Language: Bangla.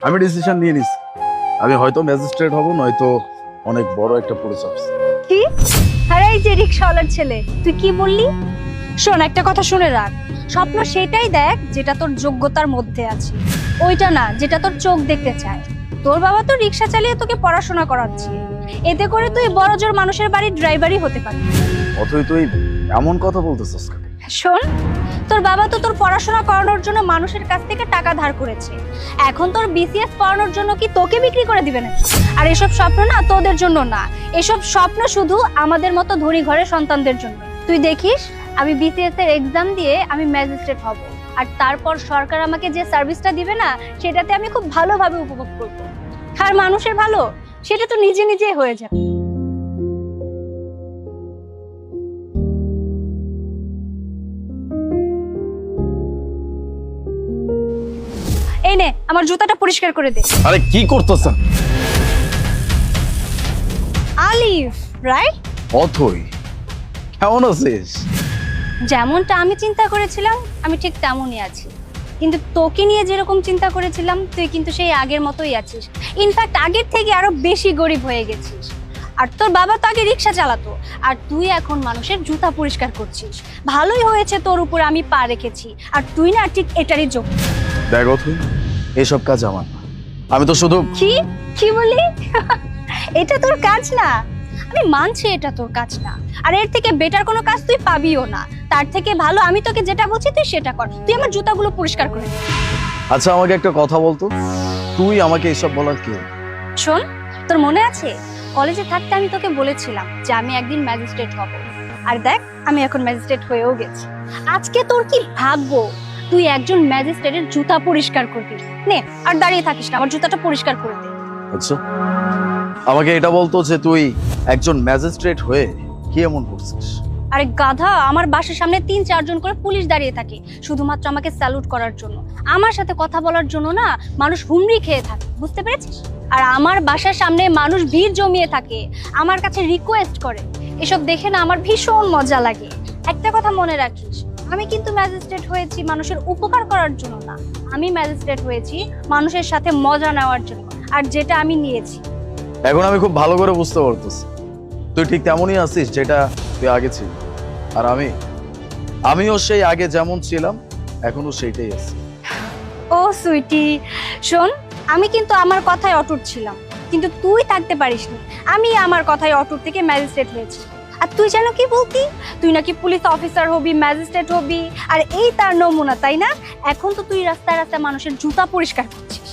আমি ডিসিশন নিয়ে নিছি, আমি হয়তো ম্যাজিস্ট্রেট হব, নয়তো অনেক বড় একটা পুলিশ অফিসার। কি? আরে এই যে রিকশাওয়ালার ছেলে, তুই কি বললি? শোন, একটা কথা শুনে রাখ, স্বপ্ন সেটাই দেখ যেটা তোর যোগ্যতার মধ্যে আছে, ওইটা না যেটা তোর চোখ দেখতে চায়। তোর বাবা তো রিকশা চালিয়ে তোকে পড়াশোনা করাচ্ছে, এতে করে তুই বড় জোর মানুষের বাড়ির ড্রাইভারই হতে পারবি। অথই তুই এমন কথা বলতেছিস কেন? শোন, তোর বাবা তো তোর পড়াশোনা করানোর জন্য মানুষের কাছ থেকে টাকা ধার করেছে, এখন তোর বিসিএস পড়ানোর জন্য কি তোকে বিক্রি করে দিবে নাকি? আর এসব স্বপ্ন না তোদের জন্য না, এসব স্বপ্ন শুধু আমাদের মতো ধনী ঘরের সন্তানদের জন্য। তুই দেখিস, আমি বিসিএস এর এক্সাম দিয়ে আমি ম্যাজিস্ট্রেট হব, আর তারপর সরকার আমাকে যে সার্ভিসটা দিবে না, সেটাতে আমি খুব ভালোভাবে উপভোগ করব। আর মানুষের ভালো সেটা তো নিজে নিজেই হয়ে যাবে। এই নে, আমার জুতাটা পরিষ্কার করে দে। আরে কি করতেছেন? আলিফ, রাইট? অথই, কেমন আছিস? যেমনটা আমি চিন্তা করেছিলাম আমি ঠিক তেমনই আছি, কিন্তু তোকে নিয়ে যেরকম চিন্তা করেছিলাম তুই কিন্তু সেই আগের মতোই আছিস। ইনফ্যাক্ট আগের থেকে আরো বেশি গরিব হয়ে গেছিস। আর তোর বাবা তো আগে রিক্সা চালাতো, আর তুই এখন মানুষের জুতা পরিষ্কার করছিস। ভালোই হয়েছে তোর উপর আমি পা রেখেছি, আর তুই না ঠিক এটারই যোগ্য। দেখ অথই, এসব কাজ আমার না, আমি তো শুধু কি কি বলি? এটা তোর কাজ না? আমি মানছি এটা তোর কাজ না, আর এর থেকে বেটার কোনো কাজ তুই পাবিও না। তার থেকে ভালো আমি তোকে যেটা বলছি তুই সেটা কর, তুই আমার জুতাগুলো পরিষ্কার করে দে। আচ্ছা আমাকে একটা কথা বলতো, তুই আমাকে এসব বলার কে? শোন, তোর মনে আছে কলেজে থাকতে আমি তোকে বলেছিলাম যে আমি একদিন ম্যাজিস্ট্রেট হব, আর দেখ আমি এখন ম্যাজিস্ট্রেট হয়েও গেছি। আজকে তোর কি ভাগ্য, তুই একজন ম্যাজিস্ট্রেটের জুতা পরিষ্কার করবি। নে, আর দাঁড়িয়ে থাকিস না, আমার জুতাটা পরিষ্কার করে দে। আচ্ছা আমাকে এটা বলতো যে তুই একজন ম্যাজিস্ট্রেট হয়ে কি এমন করছিস? আরে গাধা, আমার বাসার সামনে ৩-৪ জন করে পুলিশ দাঁড়িয়ে থাকে শুধুমাত্র আমাকে স্যালুট করার জন্য। আমার সাথে কথা বলার জন্য না মানুষ হুমড়ি খেয়ে থাকে, বুঝতে পেরেছিস? আর আমার বাসার সামনে মানুষ ভিড় জমিয়ে থাকে, আমার কাছে রিকোয়েস্ট করে। এসব দেখে না আমার ভীষণ মজা লাগে। একটা কথা মনে রাখিস, আমি কিন্তু ম্যাজিস্ট্রেট হয়েছি মানুষের উপকার করার জন্য না, আমি ম্যাজিস্ট্রেট হয়েছি মানুষের সাথে মজা নেওয়ার জন্য, আর যেটা আমি নিয়েছি। এখন আমি খুব ভালো করে বুঝতে পারতেছি তুই ঠিক তেমনই আছিস যেটা তুই আগে ছিল, আর আমিও সেই আগে যেমন ছিলাম এখনো সেইটাই আছি। ও সুইটি, শোন, আমি কিন্তু আমার কথায় অটুট ছিলাম, কিন্তু তুই থাকতে পারিসনি। আমি আমার কথায় অটুট থেকে ম্যাজিস্ট্রেট হয়েছি। আর তুই যেন কি বলতি, তুই নাকি পুলিশ অফিসার হবি, ম্যাজিস্ট্রেট হবি, আর এই তার নমুনা, তাই না? এখন তো তুই রাস্তায় রাস্তায় মানুষের জুতা পরিষ্কার করছিস।